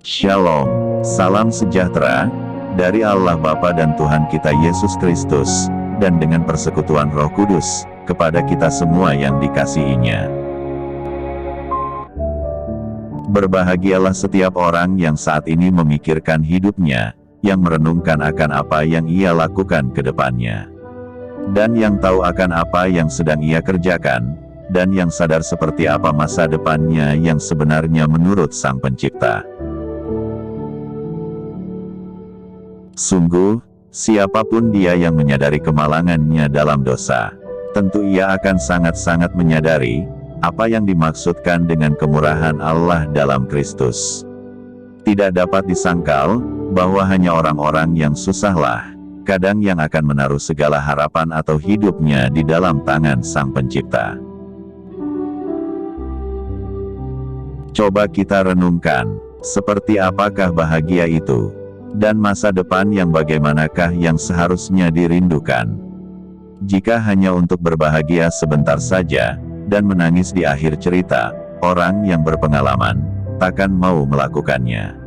Shalom, salam sejahtera, dari Allah Bapa dan Tuhan kita Yesus Kristus, dan dengan persekutuan Roh Kudus, kepada kita semua yang dikasihi-Nya. Berbahagialah setiap orang yang saat ini memikirkan hidupnya, yang merenungkan akan apa yang ia lakukan ke depannya, dan yang tahu akan apa yang sedang ia kerjakan, dan yang sadar seperti apa masa depannya yang sebenarnya menurut Sang Pencipta. Sungguh, siapapun dia yang menyadari kemalangannya dalam dosa, tentu ia akan sangat-sangat menyadari apa yang dimaksudkan dengan kemurahan Allah dalam Kristus. Tidak dapat disangkal bahwa hanya orang-orang yang susahlah kadang yang akan menaruh segala harapan atau hidupnya di dalam tangan Sang Pencipta. Coba kita renungkan, seperti apakah bahagia itu? Dan masa depan yang bagaimanakah yang seharusnya dirindukan? Jika hanya untuk berbahagia sebentar saja, dan menangis di akhir cerita, orang yang berpengalaman, takkan mau melakukannya.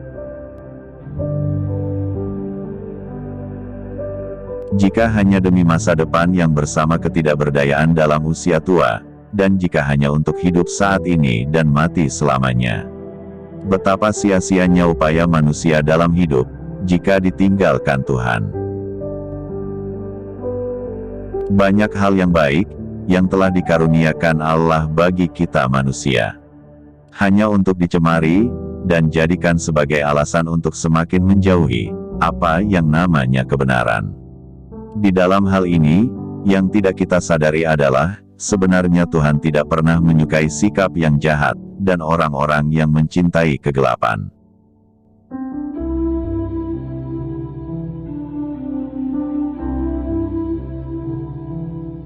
Jika hanya demi masa depan yang bersama ketidakberdayaan dalam usia tua, dan jika hanya untuk hidup saat ini dan mati selamanya. Betapa sia-sianya upaya manusia dalam hidup, jika ditinggalkan Tuhan. Banyak hal yang baik, yang telah dikaruniakan Allah bagi kita manusia, hanya untuk dicemari, dan jadikan sebagai alasan untuk semakin menjauhi, apa yang namanya kebenaran. Di dalam hal ini, yang tidak kita sadari adalah, sebenarnya Tuhan tidak pernah menyukai sikap yang jahat, dan orang-orang yang mencintai kegelapan.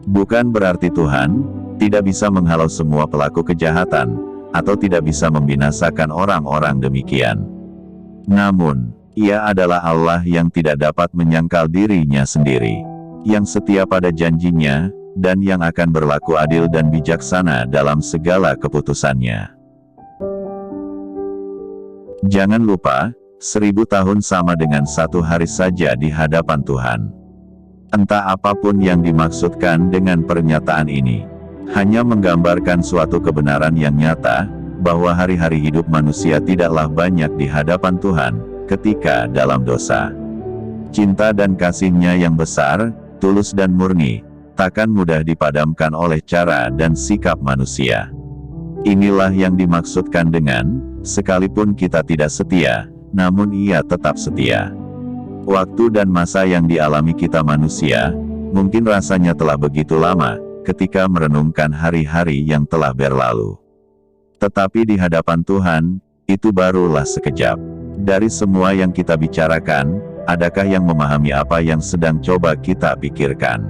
Bukan berarti Tuhan tidak bisa menghalau semua pelaku kejahatan, atau tidak bisa membinasakan orang-orang demikian. Namun, Ia adalah Allah yang tidak dapat menyangkal diri-Nya sendiri, yang setia pada janji-Nya, dan yang akan berlaku adil dan bijaksana dalam segala keputusan-Nya. Jangan lupa, 1000 tahun sama dengan 1 hari saja di hadapan Tuhan. Entah apapun yang dimaksudkan dengan pernyataan ini, hanya menggambarkan suatu kebenaran yang nyata, bahwa hari-hari hidup manusia tidaklah banyak di hadapan Tuhan, ketika dalam dosa. Cinta dan kasih-Nya yang besar, tulus dan murni, takkan mudah dipadamkan oleh cara dan sikap manusia. Inilah yang dimaksudkan dengan, sekalipun kita tidak setia, namun Ia tetap setia. Waktu dan masa yang dialami kita manusia, mungkin rasanya telah begitu lama, ketika merenungkan hari-hari yang telah berlalu. Tetapi di hadapan Tuhan, itu barulah sekejap. Dari semua yang kita bicarakan, adakah yang memahami apa yang sedang coba kita pikirkan?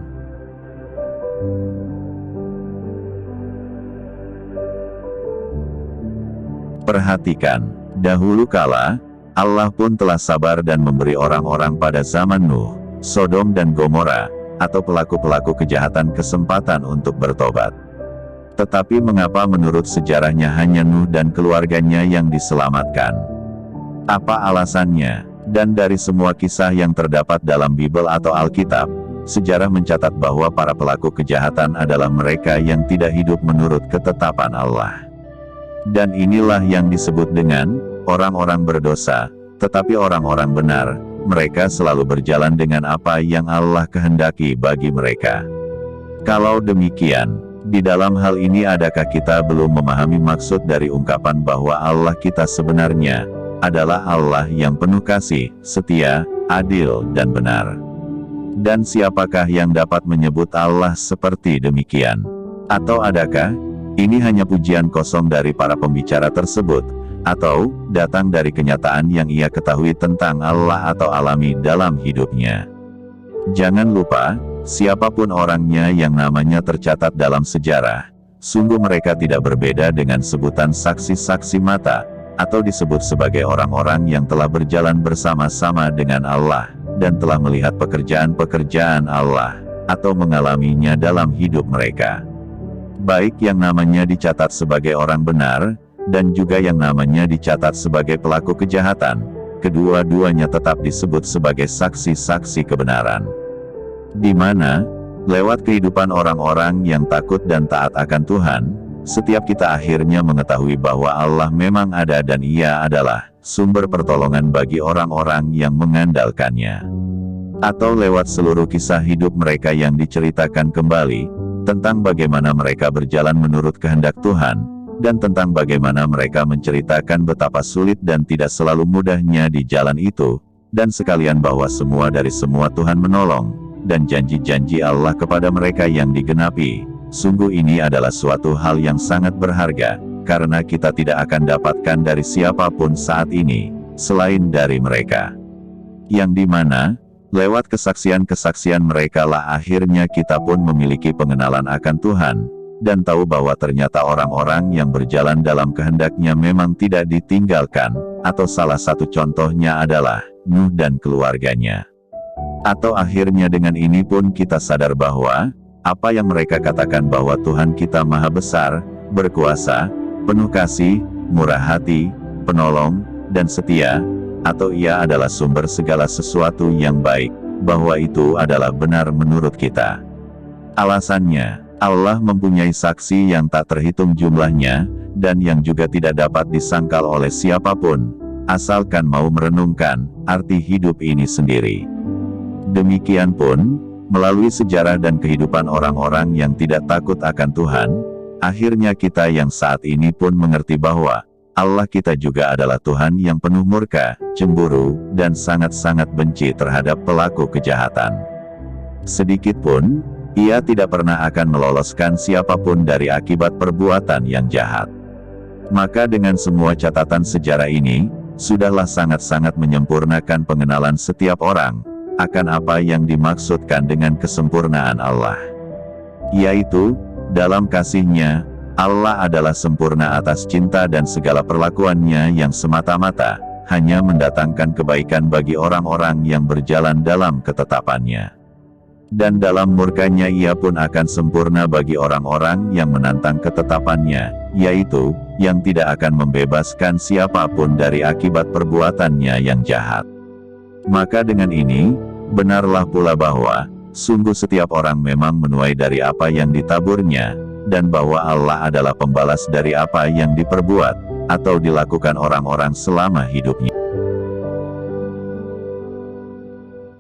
Perhatikan, dahulu kala, Allah pun telah sabar dan memberi orang-orang pada zaman Nuh, Sodom dan Gomora, atau pelaku-pelaku kejahatan kesempatan untuk bertobat. Tetapi mengapa menurut sejarahnya hanya Nuh dan keluarganya yang diselamatkan? Apa alasannya? Dan dari semua kisah yang terdapat dalam Bible atau Alkitab, sejarah mencatat bahwa para pelaku kejahatan adalah mereka yang tidak hidup menurut ketetapan Allah. Dan inilah yang disebut dengan orang-orang berdosa, tetapi orang-orang benar, mereka selalu berjalan dengan apa yang Allah kehendaki bagi mereka. Kalau demikian, di dalam hal ini adakah kita belum memahami maksud dari ungkapan bahwa Allah kita sebenarnya adalah Allah yang penuh kasih, setia, adil, dan benar? Dan siapakah yang dapat menyebut Allah seperti demikian? Atau adakah ini hanya pujian kosong dari para pembicara tersebut, atau datang dari kenyataan yang ia ketahui tentang Allah atau alami dalam hidupnya? Jangan lupa, siapapun orangnya yang namanya tercatat dalam sejarah, sungguh mereka tidak berbeda dengan sebutan saksi-saksi mata, atau disebut sebagai orang-orang yang telah berjalan bersama-sama dengan Allah, dan telah melihat pekerjaan-pekerjaan Allah, atau mengalaminya dalam hidup mereka. Baik yang namanya dicatat sebagai orang benar, dan juga yang namanya dicatat sebagai pelaku kejahatan, kedua-duanya tetap disebut sebagai saksi-saksi kebenaran. Di mana, lewat kehidupan orang-orang yang takut dan taat akan Tuhan, setiap kita akhirnya mengetahui bahwa Allah memang ada dan Ia adalah sumber pertolongan bagi orang-orang yang mengandalkannya. Atau lewat seluruh kisah hidup mereka yang diceritakan kembali, tentang bagaimana mereka berjalan menurut kehendak Tuhan, dan tentang bagaimana mereka menceritakan betapa sulit dan tidak selalu mudahnya di jalan itu, dan sekalian bahwa semua dari semua Tuhan menolong, dan janji-janji Allah kepada mereka yang digenapi. Sungguh ini adalah suatu hal yang sangat berharga, karena kita tidak akan dapatkan dari siapapun saat ini, selain dari mereka. Yang dimana, lewat kesaksian-kesaksian mereka lah akhirnya kita pun memiliki pengenalan akan Tuhan, dan tahu bahwa ternyata orang-orang yang berjalan dalam kehendaknya memang tidak ditinggalkan, atau salah satu contohnya adalah Nuh dan keluarganya. Atau akhirnya dengan ini pun kita sadar bahwa, apa yang mereka katakan bahwa Tuhan kita maha besar, berkuasa, penuh kasih, murah hati, penolong, dan setia, atau Ia adalah sumber segala sesuatu yang baik, bahwa itu adalah benar menurut kita. Alasannya, Allah mempunyai saksi yang tak terhitung jumlahnya, dan yang juga tidak dapat disangkal oleh siapapun, asalkan mau merenungkan arti hidup ini sendiri. Demikian pun, melalui sejarah dan kehidupan orang-orang yang tidak takut akan Tuhan, akhirnya kita yang saat ini pun mengerti bahwa Allah kita juga adalah Tuhan yang penuh murka, cemburu, dan sangat-sangat benci terhadap pelaku kejahatan. Sedikit pun, Ia tidak pernah akan meloloskan siapapun dari akibat perbuatan yang jahat. Maka dengan semua catatan sejarah ini, sudahlah sangat-sangat menyempurnakan pengenalan setiap orang akan apa yang dimaksudkan dengan kesempurnaan Allah. Yaitu, dalam kasih-Nya, Allah adalah sempurna atas cinta dan segala perlakuannya yang semata-mata hanya mendatangkan kebaikan bagi orang-orang yang berjalan dalam ketetapan-Nya. Dan dalam murka-Nya Ia pun akan sempurna bagi orang-orang yang menantang ketetapan-Nya, yaitu, yang tidak akan membebaskan siapapun dari akibat perbuatannya yang jahat. Maka dengan ini, benarlah pula bahwa, sungguh setiap orang memang menuai dari apa yang ditaburnya, dan bahwa Allah adalah pembalas dari apa yang diperbuat, atau dilakukan orang-orang selama hidupnya.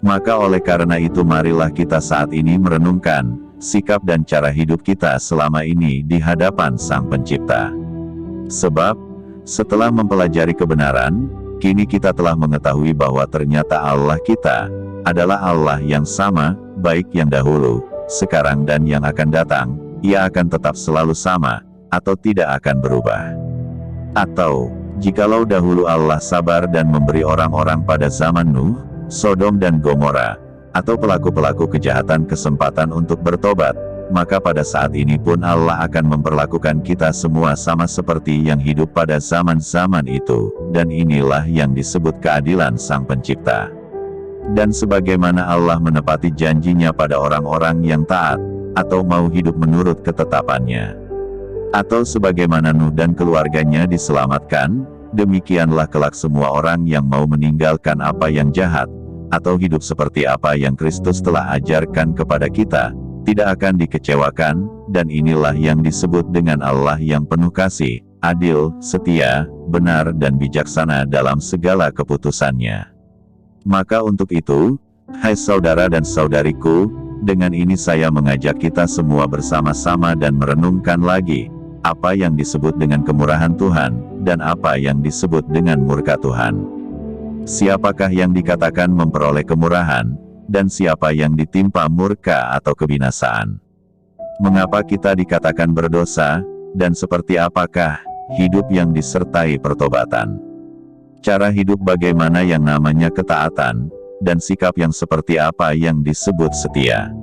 Maka oleh karena itu marilah kita saat ini merenungkan, sikap dan cara hidup kita selama ini di hadapan Sang Pencipta. Sebab, setelah mempelajari kebenaran, kini kita telah mengetahui bahwa ternyata Allah kita adalah Allah yang sama, baik yang dahulu, sekarang dan yang akan datang. Ia akan tetap selalu sama, atau tidak akan berubah. Atau, jikalau dahulu Allah sabar dan memberi orang-orang pada zaman Nuh, Sodom dan Gomora, atau pelaku-pelaku kejahatan kesempatan untuk bertobat, maka pada saat ini pun Allah akan memperlakukan kita semua sama seperti yang hidup pada zaman-zaman itu, dan inilah yang disebut keadilan Sang Pencipta. Dan sebagaimana Allah menepati janjinya pada orang-orang yang taat, atau mau hidup menurut ketetapannya. Atau sebagaimana Nuh dan keluarganya diselamatkan, demikianlah kelak semua orang yang mau meninggalkan apa yang jahat, atau hidup seperti apa yang Kristus telah ajarkan kepada kita, tidak akan dikecewakan, dan inilah yang disebut dengan Allah yang penuh kasih, adil, setia, benar dan bijaksana dalam segala keputusannya. Maka untuk itu, hai saudara dan saudariku, dengan ini saya mengajak kita semua bersama-sama dan merenungkan lagi, apa yang disebut dengan kemurahan Tuhan, dan apa yang disebut dengan murka Tuhan. Siapakah yang dikatakan memperoleh kemurahan, dan siapa yang ditimpa murka atau kebinasaan? Mengapa kita dikatakan berdosa, dan seperti apakah hidup yang disertai pertobatan? Cara hidup bagaimana yang namanya ketaatan, dan sikap yang seperti apa yang disebut setia?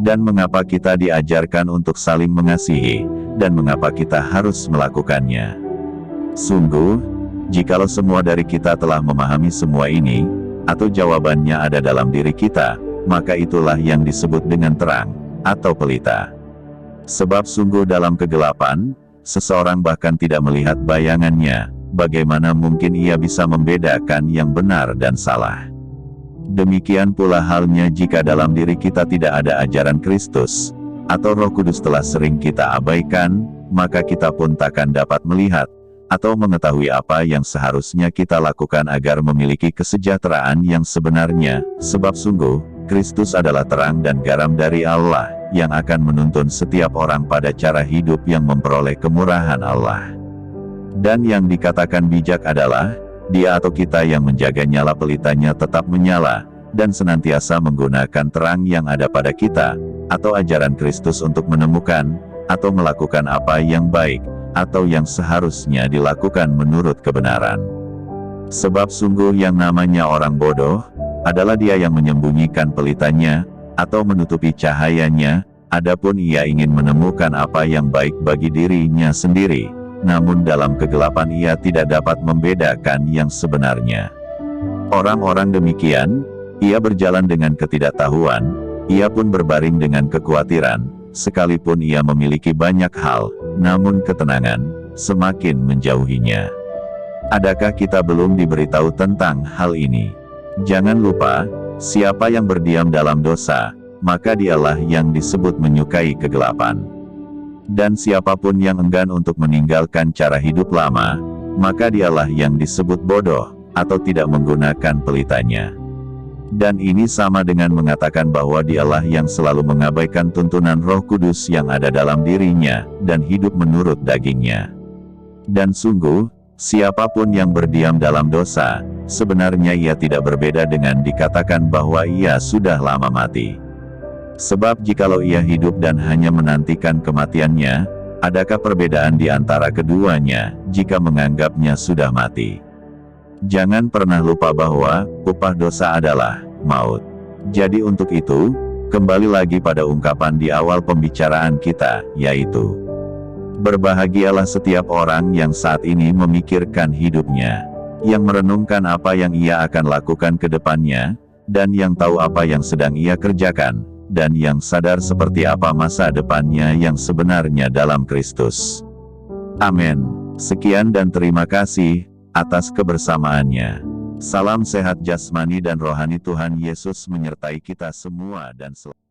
Dan mengapa kita diajarkan untuk saling mengasihi, dan mengapa kita harus melakukannya? Sungguh, jikalau semua dari kita telah memahami semua ini, atau jawabannya ada dalam diri kita, maka itulah yang disebut dengan terang, atau pelita. Sebab sungguh dalam kegelapan, seseorang bahkan tidak melihat bayangannya, bagaimana mungkin ia bisa membedakan yang benar dan salah? Demikian pula halnya jika dalam diri kita tidak ada ajaran Kristus, atau Roh Kudus telah sering kita abaikan, maka kita pun takkan dapat melihat, atau mengetahui apa yang seharusnya kita lakukan agar memiliki kesejahteraan yang sebenarnya, sebab sungguh, Kristus adalah terang dan garam dari Allah, yang akan menuntun setiap orang pada cara hidup yang memperoleh kemurahan Allah. Dan yang dikatakan bijak adalah, dia atau kita yang menjaga nyala pelitanya tetap menyala, dan senantiasa menggunakan terang yang ada pada kita, atau ajaran Kristus untuk menemukan, atau melakukan apa yang baik, atau yang seharusnya dilakukan menurut kebenaran. Sebab sungguh yang namanya orang bodoh, adalah dia yang menyembunyikan pelitanya, atau menutupi cahayanya, adapun ia ingin menemukan apa yang baik bagi dirinya sendiri, namun dalam kegelapan ia tidak dapat membedakan yang sebenarnya. Orang-orang demikian, ia berjalan dengan ketidaktahuan, ia pun berbaring dengan kekhawatiran, sekalipun ia memiliki banyak hal, namun ketenangan semakin menjauhinya. Adakah kita belum diberitahu tentang hal ini? Jangan lupa, siapa yang berdiam dalam dosa, maka dialah yang disebut menyukai kegelapan. Dan siapapun yang enggan untuk meninggalkan cara hidup lama, maka dialah yang disebut bodoh, atau tidak menggunakan pelitanya. Dan ini sama dengan mengatakan bahwa dialah yang selalu mengabaikan tuntunan Roh Kudus yang ada dalam dirinya, dan hidup menurut dagingnya. Dan sungguh, siapapun yang berdiam dalam dosa, sebenarnya ia tidak berbeda dengan dikatakan bahwa ia sudah lama mati. Sebab jikalau ia hidup dan hanya menantikan kematiannya, adakah perbedaan di antara keduanya, jika menganggapnya sudah mati? Jangan pernah lupa bahwa upah dosa adalah maut. Jadi untuk itu, kembali lagi pada ungkapan di awal pembicaraan kita, yaitu, berbahagialah setiap orang yang saat ini memikirkan hidupnya, yang merenungkan apa yang ia akan lakukan ke depannya, dan yang tahu apa yang sedang ia kerjakan, dan yang sadar seperti apa masa depannya yang sebenarnya dalam Kristus. Amin. Sekian dan terima kasih atas kebersamaannya. Salam sehat jasmani dan rohani, Tuhan Yesus menyertai kita semua dan selalu.